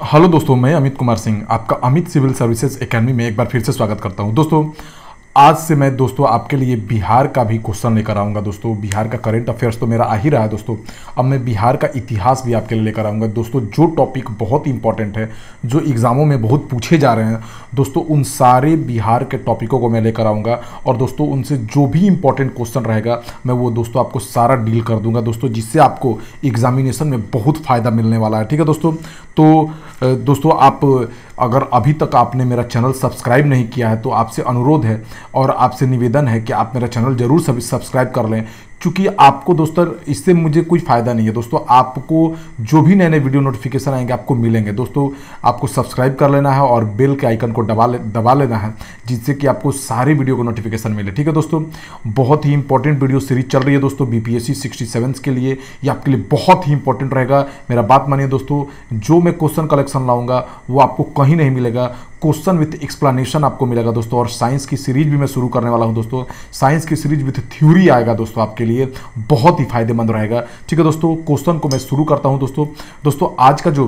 Hello दोस्तों, मैं अमित कुमार सिंह आपका अमित सिविल सर्विसेज एकेडमी में एक बार फिर से स्वागत करता हूं। दोस्तों, आज से मैं दोस्तों आपके लिए बिहार का भी क्वेश्चन लेकर आऊँगा। दोस्तों, बिहार का करंट अफेयर्स तो मेरा आ ही रहा है दोस्तों। अब मैं बिहार का इतिहास भी आपके लिए लेकर आऊँगा दोस्तों। जो टॉपिक बहुत इंपॉर्टेंट है, जो एग्ज़ामों में बहुत पूछे जा रहे हैं दोस्तों, उन सारे बिहार के टॉपिकों को मैं लेकर आऊँगा। और दोस्तों, उनसे जो भी इंपॉर्टेंट क्वेश्चन रहेगा मैं वो दोस्तों आपको सारा डील कर दूंगा दोस्तों, जिससे आपको एग्जामिनेशन में बहुत फ़ायदा मिलने वाला है। ठीक है दोस्तों। तो दोस्तों, आप अगर अभी तक आपने मेरा चैनल सब्सक्राइब नहीं किया है तो आपसे अनुरोध है और आपसे निवेदन है कि आप मेरा चैनल जरूर सब्सक्राइब कर लें, क्योंकि आपको दोस्तों इससे मुझे कोई फ़ायदा नहीं है दोस्तों। आपको जो भी नए नए वीडियो नोटिफिकेशन आएंगे आपको मिलेंगे दोस्तों। आपको सब्सक्राइब कर लेना है और बेल के आइकन को दबा लेना है, जिससे कि आपको सारी वीडियो को नोटिफिकेशन मिले। ठीक है दोस्तों। बहुत ही इंपॉर्टेंट वीडियो सीरीज चल रही है दोस्तों बीपीएससी 67 के लिए। ये आपके लिए बहुत ही इंपॉर्टेंट रहेगा। मेरा बात मानिए दोस्तों, जो मैं क्वेश्चन कलेक्शन लाऊंगा वो आपको कहीं नहीं मिलेगा। क्वेश्चन विथ एक्सप्लेनेशन आपको मिलेगा दोस्तों। और साइंस की सीरीज भी मैं शुरू करने वाला हूं दोस्तों। साइंस की सीरीज विथ थ्योरी आएगा दोस्तों, आपके लिए बहुत ही फायदेमंद रहेगा। ठीक है दोस्तों, क्वेश्चन को मैं शुरू करता हूं दोस्तों। आज का जो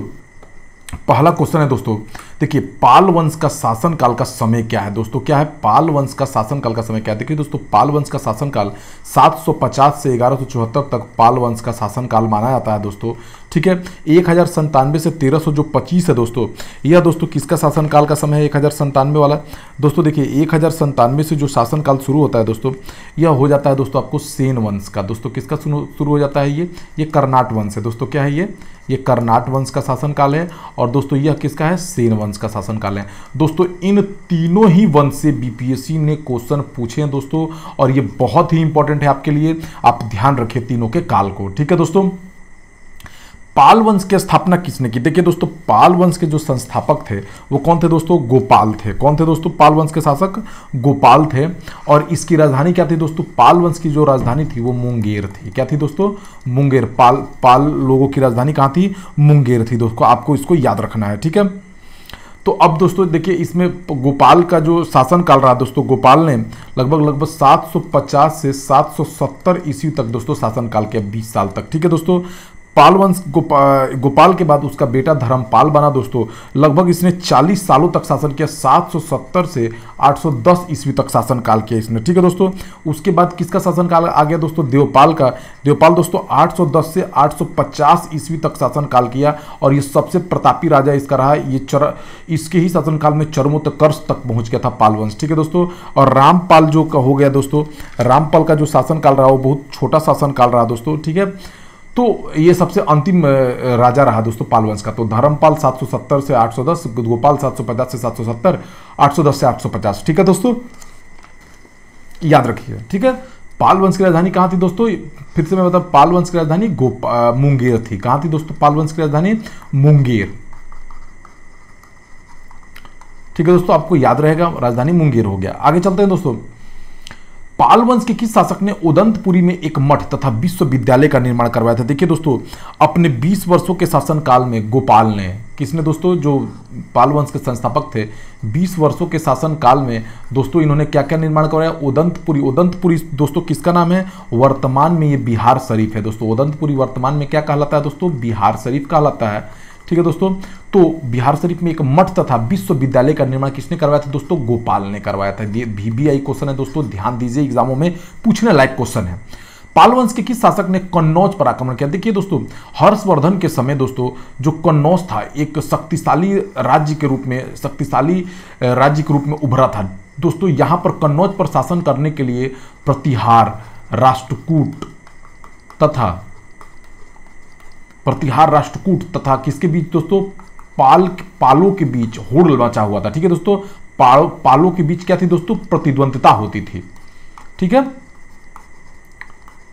पहला क्वेश्चन है दोस्तों, देखिए, पाल वंश का शासनकाल का समय क्या है दोस्तों? क्या है पाल वंश का शासनकाल का समय क्या है? देखिए दोस्तों, पाल वंश का शासनकाल 750 से 1174 तक पाल वंश का शासनकाल माना जाता है दोस्तों। ठीक है। 1097 से 1325 है दोस्तों। यह दोस्तों किसका शासनकाल का समय है? 1097 वाला दोस्तों। देखिए, 1097 से जो शासनकाल शुरू होता है दोस्तों, यह हो जाता है दोस्तों आपको सेन वंश का। दोस्तों, किसका शुरू हो जाता है? ये कर्नाट वंश है दोस्तों। क्या है ये कर्नाट वंश का शासनकाल है। और दोस्तों, यह किसका है? सेन वंश का शासनकाल है दोस्तों। इन तीनों ही वंश से बीपीएससी ने क्वेश्चन पूछे हैं दोस्तों, और ये बहुत ही इंपॉर्टेंट है आपके लिए। आप ध्यान रखिए तीनों के काल को। ठीक है दोस्तों। पाल वंश की स्थापना किसने की? देखिए दोस्तों, पाल वंश के जो संस्थापक थे वो कौन थे दोस्तों? गोपाल थे। कौन थे दोस्तों? पाल वंश के शासक गोपाल थे। और इसकी राजधानी क्या थी दोस्तों? पाल वंश की जो राजधानी थी वो मुंगेर थी। क्या थी दोस्तों? मुंगेर। पाल लोगों की राजधानी कहाँ थी? मुंगेर थी दोस्तों। आपको इसको याद रखना है। ठीक है। तो अब दोस्तों देखिए, इसमें गोपाल का जो शासनकाल रहा दोस्तों, गोपाल ने लगभग 750 से 770 ईस्वी तक दोस्तों शासनकाल किया, 20 साल तक। ठीक है दोस्तों। पाल वंश गोपाल के बाद उसका बेटा धर्मपाल बना दोस्तों। लगभग इसने 40 सालों तक शासन किया, 770 से 810 ईस्वी तक शासनकाल किया इसने। ठीक है दोस्तों। उसके बाद किसका शासनकाल आ गया दोस्तों? देवपाल का। देवपाल दोस्तों 810 से 850 ईस्वी तक शासनकाल किया, और ये सबसे प्रतापी राजा इसका रहा। इसके ही शासनकाल में चरमोत्कर्ष तक पहुंच गया था पाल वंश। ठीक है दोस्तों। और रामपाल जो हो गया दोस्तों, रामपाल का जो शासनकाल रहा वो बहुत छोटा शासनकाल रहा दोस्तों। ठीक है। तो ये सबसे अंतिम राजा रहा दोस्तों पाल वंश का। तो धर्मपाल 770 से 810, गोपाल 750 से 770, 810 से 850। ठीक है दोस्तों, याद रखिए। ठीक है। पाल वंश की राजधानी कहाँ थी दोस्तों? फिर से मैं बता, पाल वंश की राजधानी मुंगेर थी। कहाँ थी दोस्तों पाल वंश की राजधानी? मुंगेर। ठीक है दोस्तों, आपको याद रहेगा, राजधानी मुंगेर हो गया। आगे चलते हैं दोस्तों। पाल वंश के किस शासक ने उदंतपुरी में एक मठ तथा विश्वविद्यालय का निर्माण करवाया था? देखिए दोस्तों, अपने 20 वर्षों के शासनकाल में गोपाल ने, किसने दोस्तों? जो पाल वंश के संस्थापक थे, 20 वर्षों के शासनकाल में दोस्तों इन्होंने क्या क्या निर्माण करवाया? उदंतपुरी। उदंतपुरी दोस्तों किसका नाम है? वर्तमान में ये बिहार शरीफ है दोस्तों। उदंतपुरी वर्तमान में क्या कहलाता है दोस्तों? बिहार शरीफ कहलाता है। ठीक है दोस्तों। तो बिहार शरीफ में एक मठ तथा विश्वविद्यालय का निर्माण किसने करवाया था दोस्तों? गोपाल ने करवाया था। ये VBI क्वेश्चन है दोस्तों, ध्यान दीजिए, एग्जामों में पूछने लायक क्वेश्चन है। पाल वंश के किस शासक ने कन्नौज पर आक्रमण किया? देखिए दोस्तों, हर्षवर्धन के समय दोस्तों जो कन्नौज था एक शक्तिशाली राज्य के रूप में उभरा था दोस्तों। यहां पर कन्नौज पर शासन करने के लिए प्रतिहार राष्ट्रकूट तथा किसके बीच दोस्तों? पालों के बीच होड़ मचा हुआ था। ठीक है दोस्तों। पालों के बीच क्या थी दोस्तों? प्रतिद्वंद्विता होती थी। ठीक है,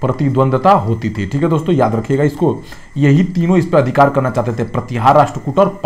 प्रतिद्वंद्विता होती थी। ठीक है दोस्तों, याद रखिएगा इसको। यही तीनों इस पर अधिकार करना चाहते थे, प्रतिहार, राष्ट्रकूट और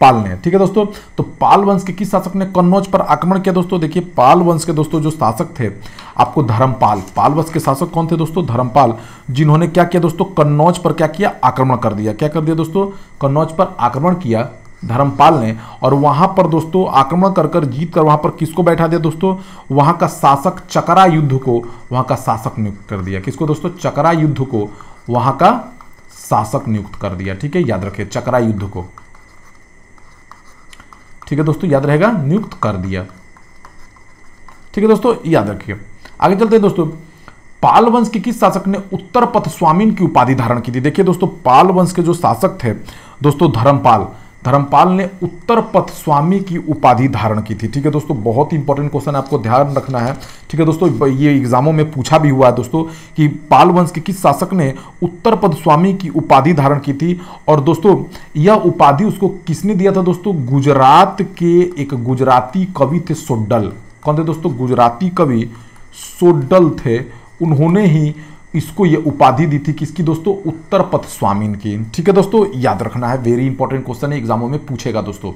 पाल ने। ठीक है दोस्तों। तो पाल वंश के किस शासक ने कन्नौज पर आक्रमण किया दोस्तों? देखिए, पाल वंश के दोस्तों जो शासक थे आपको धर्मपाल। पाल वंश के शासक कौन थे दोस्तों? धर्मपाल, जिन्होंने क्या किया दोस्तों? कन्नौज पर क्या किया? आक्रमण कर दिया। क्या कर दिया दोस्तों? कन्नौज पर आक्रमण किया धर्मपाल ने। और वहां पर दोस्तों आक्रमण कर जीत कर वहां पर किसको बैठा दिया दोस्तों? वहां का शासक चकरा युद्ध को वहां का शासक नियुक्त कर दिया। किसको दोस्तों? चकरा युद्ध को वहां का शासक नियुक्त कर दिया। ठीक है, याद रखिए, चकरा युद्ध को। ठीक है दोस्तों, याद रहेगा, नियुक्त कर दिया। ठीक है दोस्तों, याद रखिए। आगे चलते हैं दोस्तों। पाल वंश के किस शासक ने उत्तर पथ स्वामीन की उपाधि धारण की थी? देखिए दोस्तों, पाल वंश के जो शासक थे दोस्तों धर्मपाल ने उत्तर पथ स्वामी की उपाधि धारण की थी। ठीक है दोस्तों, बहुत ही इंपॉर्टेंट क्वेश्चन आपको ध्यान रखना है। ठीक है दोस्तों, ये एग्जामों में पूछा भी हुआ है दोस्तों कि पाल वंश के किस शासक ने उत्तर पथ स्वामी की उपाधि धारण की थी। और दोस्तों यह उपाधि उसको किसने दिया था दोस्तों? गुजरात के एक गुजराती कवि थे सोड्डल। कौन थे दोस्तों? गुजराती कवि सोड्डल थे, उन्होंने ही इसको ये उपाधि दी थी। किसकी दोस्तों? उत्तर पथ स्वामीन की। ठीक है दोस्तों, याद रखना है, वेरी इंपॉर्टेंट क्वेश्चन है, एग्जामों में पूछेगा दोस्तों।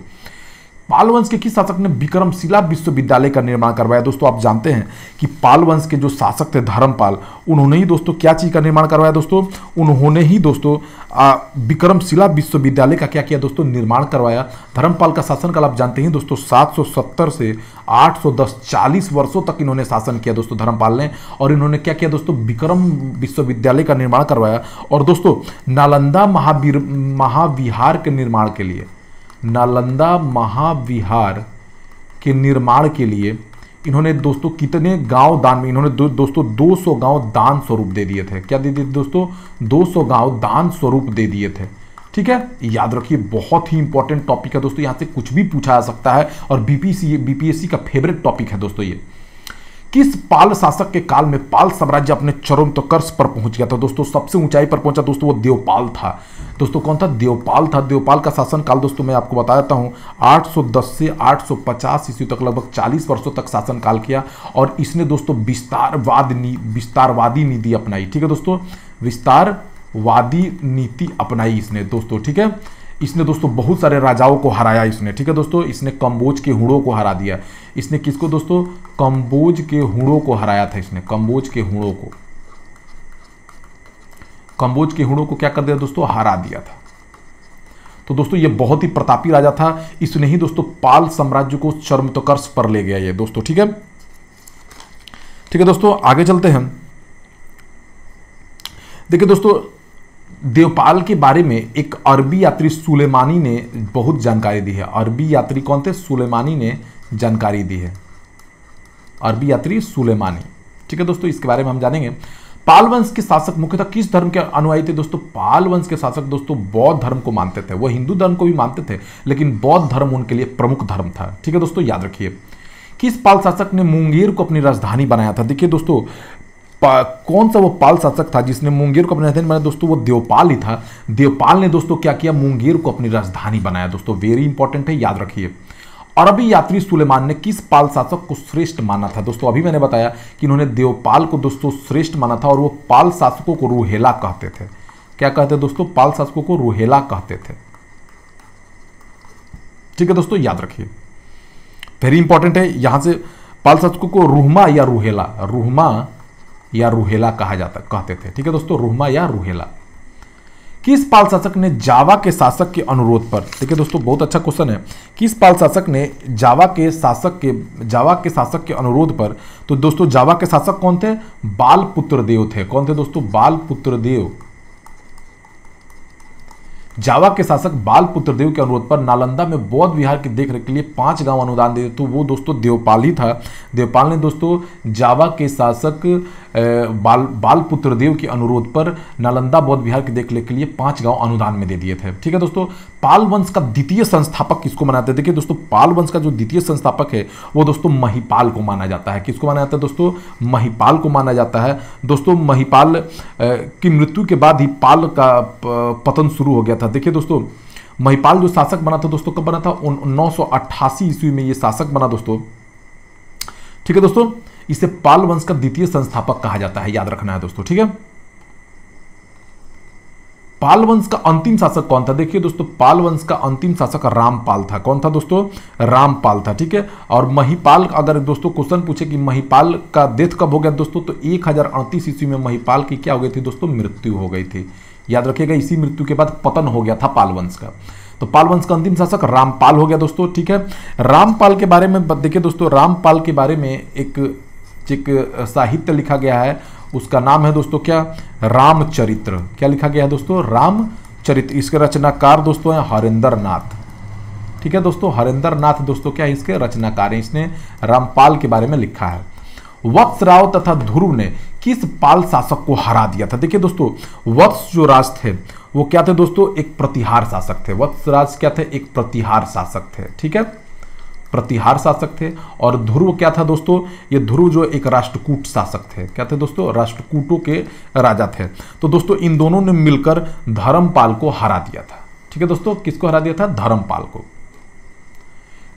पाल वंश के किस शासक ने विक्रमशिला विश्वविद्यालय का निर्माण करवाया? दोस्तों आप जानते हैं कि पाल वंश के जो शासक थे धर्मपाल, उन्होंने ही दोस्तों क्या चीज का निर्माण करवाया दोस्तों? उन्होंने ही दोस्तों विक्रमशिला विश्वविद्यालय का क्या किया दोस्तों? निर्माण करवाया। धर्मपाल का शासनकाल आप जानते हैं दोस्तों 770 से 810, 40 वर्षों तक इन्होंने शासन किया दोस्तों धर्मपाल ने। और इन्होंने क्या किया दोस्तों? विक्रम विश्वविद्यालय का निर्माण करवाया। और दोस्तों नालंदा महाविहार के निर्माण के लिए, नालंदा महाविहार के निर्माण के लिए इन्होंने दोस्तों कितने गांव दान में? इन्होंने दोस्तों 200 गांव दान स्वरूप दे दिए थे। क्या दे दिए दोस्तों? 200 गांव दान स्वरूप दे दिए थे। ठीक है, याद रखिए, बहुत ही इंपॉर्टेंट टॉपिक है दोस्तों, यहां से कुछ भी पूछा जा सकता है और बीपीएससी का फेवरेट टॉपिक है दोस्तों ये। किस पाल शासक के काल में पाल साम्राज्य अपने चरमोत्कर्ष पर पहुंच गया था? दोस्तों सबसे ऊंचाई पर पहुंचा दोस्तों वो देवपाल था। दोस्तों कौन था? देवपाल था। देवपाल का शासन काल दोस्तों मैं आपको बता देता हूं 810 से 850 ईस्वी तक, लगभग 40 वर्षों तक शासन काल किया। और इसने दोस्तों विस्तारवादी नीति अपनाई। ठीक है दोस्तों, विस्तारवादी नीति अपनाई इसने दोस्तों। ठीक है, इसने दोस्तों बहुत सारे राजाओं को हराया इसने। ठीक है दोस्तों, इसने कंबोज के हुड़ों को हरा दिया। इसने किसको दोस्तों? कंबोज के हुड़ों को हराया था इसने। कंबोज के हुड़ों को क्या कर दिया दोस्तों? हरा दिया था। तो दोस्तों ये बहुत ही प्रतापी राजा था। इसने ही दोस्तों पाल साम्राज्य को चरमोत्कर्ष पर ले गया ये दोस्तों। ठीक है, ठीक है दोस्तों, आगे चलते हैं। देखिए दोस्तों, देवपाल के बारे में एक अरबी यात्री सुलेमानी ने बहुत जानकारी दी है। अरबी यात्री कौन थे? सुलेमानी ने जानकारी दी है। अरबी यात्री सुलेमानी। ठीक है दोस्तों, इसके बारे में हम जानेंगे। पाल वंश के शासक मुख्यतः किस धर्म के अनुयायी थे दोस्तों? पाल वंश के शासक दोस्तों बौद्ध धर्म को मानते थे। वो हिंदू धर्म को भी मानते थे, लेकिन बौद्ध धर्म उनके लिए प्रमुख धर्म था। ठीक है दोस्तों, याद रखिए। किस पाल शासक ने मुंगेर को अपनी राजधानी बनाया था? देखिए दोस्तों, कौन सा वो पाल शासक था जिसने मुंगेर को अपनी राजधानी बनाया? दोस्तों वो देवपाल ही था। देवपाल ने दोस्तों क्या किया? मुंगेर को अपनी राजधानी बनाया दोस्तों। वेरी इंपॉर्टेंट है, याद रखिए। अरबी यात्री सुलेमान ने किस पाल शासक को श्रेष्ठ माना था? दोस्तों अभी मैंने बताया कि इन्होंने देवपाल को दोस्तों श्रेष्ठ माना था। और वो पाल शासकों को रूहेला कहते थे। क्या कहते हैं दोस्तों? पाल शासकों को रूहेला कहते थे। ठीक है दोस्तों, याद रखिए, वेरी इंपॉर्टेंट है। यहां से पाल शासकों को रूहमा या रूहेला कहते थे। ठीक है दोस्तों, रूहमा या रूहेला। किस पाल शासक ने जावा के शासक के अनुरोध पर? ठीक है दोस्तों, बहुत अच्छा क्वेश्चन है। किस पाल शासक ने जावा के शासक के अनुरोध पर? तो दोस्तों जावा के शासक कौन थे? बालपुत्र देव थे। कौन थे दोस्तों? बालपुत्र देव। जावा के शासक बालपुत्र देव के अनुरोध पर नालंदा में बौद्ध विहार की देखरेख के लिए 5 गांव अनुदान दे। तो वो दोस्तों देवपाल ही था। देवपाल ने दोस्तों जावा के शासक बालपुत्र देव के अनुरोध पर नालंदा बौद्ध विहार की देखरेख के लिए 5 गांव अनुदान में दे दिए थे। ठीक है दोस्तों, पाल वंश का द्वितीय संस्थापक किसको मानते हैं? देखिए दोस्तों, पाल वंश का जो द्वितीय संस्थापक है वो दोस्तों महिपाल को माना जाता है। किसको माना जाता है दोस्तों? महिपाल को माना जाता है। दोस्तों महिपाल की मृत्यु के बाद ही पाल का पतन शुरू हो गया था। देखिए दोस्तों, महिपाल जो शासक बना था दोस्तों, कब बना था? 988 ईस्वी में ये शासक बना दोस्तों। ठीक है दोस्तों, इसे पाल वंश का द्वितीय संस्थापक कहा जाता है, याद रखना है दोस्तों। ठीक है, पाल वंश का अंतिम शासक कौन था? देखिए दोस्तों, पाल वंश का अंतिम शासक रामपाल था। कौन था दोस्तों? रामपाल था। ठीक है, और महिपाल, अगर दोस्तों क्वेश्चन पूछे कि महिपाल का डेथ कब हो गया दोस्तों, तो 1038 ईस्वी में महिपाल की क्या हो गई थी दोस्तों? मृत्यु हो गई थी। याद रखिएगा, इसी मृत्यु के बाद पतन हो गया था पाल वंश का। तो पाल वंश का अंतिम शासक रामपाल हो गया दोस्तों। ठीक है, रामपाल के बारे में देखिए दोस्तों, रामपाल के बारे में एक साहित्य लिखा गया है, उसका नाम है दोस्तों क्या? रामचरित्र। क्या लिखा गया है दोस्तों? रामचरित्र। इसके रचनाकार दोस्तों हैं हरेंद्र नाथ। ठीक है दोस्तों, हरेंद्र नाथ दोस्तों क्या है इसके रचनाकार हैं, इसने रामपाल के बारे में लिखा है। वत्सराव तथा ध्रुव ने किस पाल शासक को हरा दिया था? देखिए दोस्तों, वत्स जो राज थे वो क्या थे दोस्तों, एक प्रतिहार शासक थे। वत्सराज क्या थे, एक प्रतिहार शासक थे, ठीक है, प्रतिहार शासक थे। और ध्रुव क्या था दोस्तों, ये ध्रुव जो एक राष्ट्रकूट शासक थे, क्या थे दोस्तों, राष्ट्रकूटों के राजा थे। तो दोस्तों इन दोनों ने मिलकर धर्मपाल को हरा दिया था। ठीक है दोस्तों, किसको हरा दिया था? धर्मपाल को।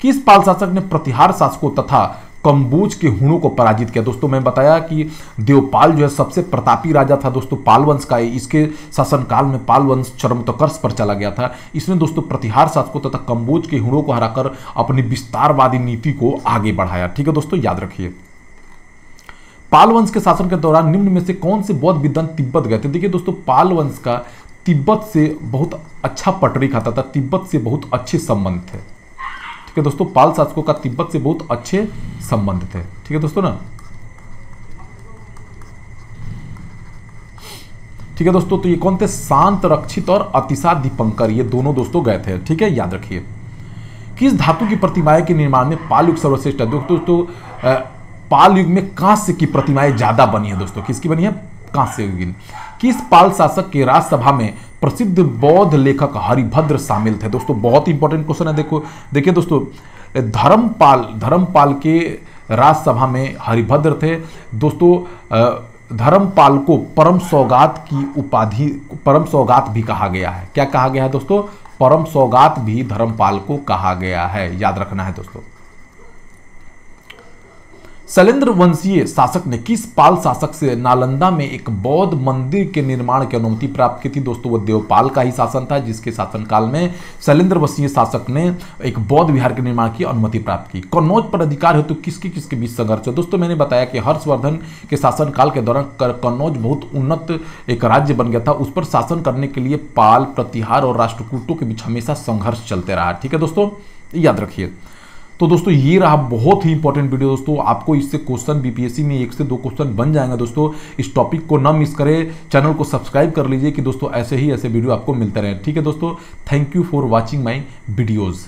किस पाल शासक ने प्रतिहार शासकों तथा कंबोज के हुणों को पराजित किया? दोस्तों मैं बताया कि देवपाल जो है सबसे प्रतापी राजा था दोस्तों, पाल वंश का। इसके शासनकाल में पाल वंश चरमोत्कर्ष पर चला गया था। इसने दोस्तों प्रतिहार शासकों तथा कंबोज के हुणों को हराकर अपनी विस्तारवादी नीति को आगे बढ़ाया। ठीक है दोस्तों, याद रखिए। पाल वंश के शासन के दौरान निम्न में से कौन से बौद्ध विद्वान तिब्बत गए थे? देखिए दोस्तों, पाल वंश का तिब्बत से बहुत अच्छा पटरी खाता था, तिब्बत से बहुत अच्छे संबंध थे। ठीक है दोस्तों, पाल शासकों का तिब्बत से बहुत अच्छे संबंध थे। ठीक है दोस्तों ना। ठीक है दोस्तों, तो ये कौन थे? शांत रक्षित और अतिशा दीपंकर, ये दोनों दोस्तों गए थे। ठीक है, याद रखिए। किस धातु की प्रतिमाएं के निर्माण में पाल युग सर्वश्रेष्ठ है? दोस्तों पाल युग में कांस्य की प्रतिमाएं ज्यादा बनी है दोस्तों। किसकी बनी है? कांस्य युगीन। किस पाल शासक के राजसभा में प्रसिद्ध बौद्ध लेखक हरिभद्र शामिल थे? दोस्तों बहुत इंपॉर्टेंट क्वेश्चन है। देखिए दोस्तों, धर्मपाल के राजसभा में हरिभद्र थे दोस्तों। धर्मपाल को परम सौगात की उपाधि, परम सौगात भी कहा गया है। क्या कहा गया है दोस्तों? परम सौगात भी धर्मपाल को कहा गया है, याद रखना है दोस्तों। शैलेंद्र वंशीय शासक ने किस पाल शासक से नालंदा में एक बौद्ध मंदिर के निर्माण की अनुमति प्राप्त की थी? दोस्तों वो देवपाल का ही शासन था, जिसके शासनकाल में शैलेंद्र वंशीय शासक ने एक बौद्ध विहार के निर्माण की अनुमति प्राप्त की। कन्नौज पर अधिकार हेतु किसके बीच संघर्ष है? दोस्तों मैंने बताया कि हर्षवर्धन के शासनकाल के दौरान कन्नौज बहुत उन्नत एक राज्य बन गया था। उस पर शासन करने के लिए पाल, प्रतिहार और राष्ट्रकूटों के बीच हमेशा संघर्ष चलते रहा। ठीक है दोस्तों, याद रखिए। तो दोस्तों ये रहा बहुत ही इंपॉर्टेंट वीडियो दोस्तों। आपको इससे क्वेश्चन बीपीएससी में 1 से 2 क्वेश्चन बन जाएंगे दोस्तों। इस टॉपिक को ना मिस करें, चैनल को सब्सक्राइब कर लीजिए कि दोस्तों ऐसे वीडियो आपको मिलते रहे। ठीक है दोस्तों, thank you for watching my videos.